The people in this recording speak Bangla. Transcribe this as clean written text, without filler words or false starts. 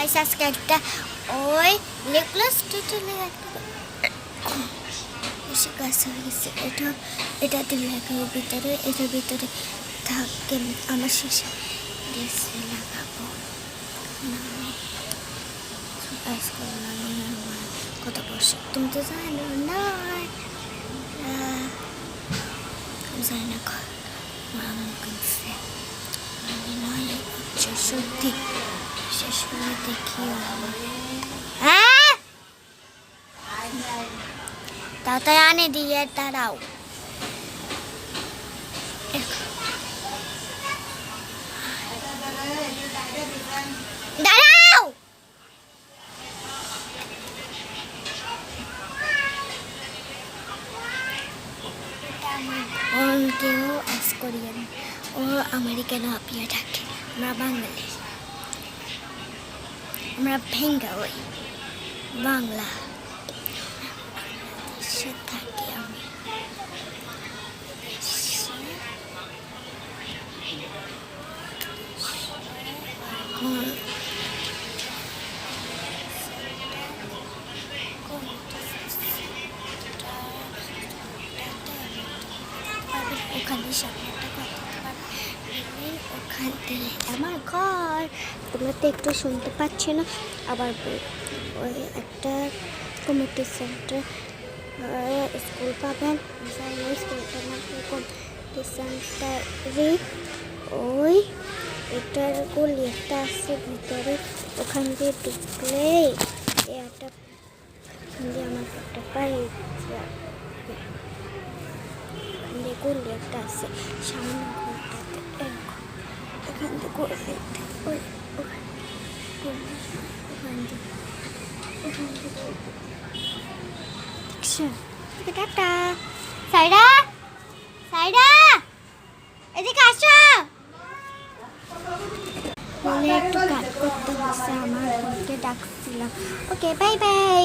গাইস আজকে একটা ওই নেকলেস চলে এসে গাছ হয়ে গেছে। এটা দিলে ভিতরে এটার ভিতরে থাকে আমার শেষে ড্রেসে লাগাবো কত বর্ষ তুমি তো জানো না জানি না সত্যি শেষ করে দেখি হ্যাঁ তাড়াতাড়ি আনে দিয়ে দাঁড়াও দাঁড়াও কেউ আস করিয়েন ও আমারই কেন আপিয়া ডাকে আমরা বাঙালি আমরা বেঙ্গলি বাংলা দেশে থাকি আমি ওখানে সামনে একটা কথা ওখান থেকে আমার ঘর তোমরা তো একটু শুনতে পাচ্ছি না আবার ওই একটা কমিউনিটি সেন্টার স্কুল পাবেন স্কুলটার নাম কমিউনিটি সেন্টারে ওই এটার গলি একটা আছে ভিতরে ওখান দিয়ে ঢুকলে একটা আমার একটা বাড়ি গলি একটা আছে সামনে ঘরটাতে ওখান থেকে টাটা সাইডা সাইডা এদিকে আসো বলে একটু কাজ করতে বসে আমার বোনকে ডাকছিলাম ওকে বাই বাই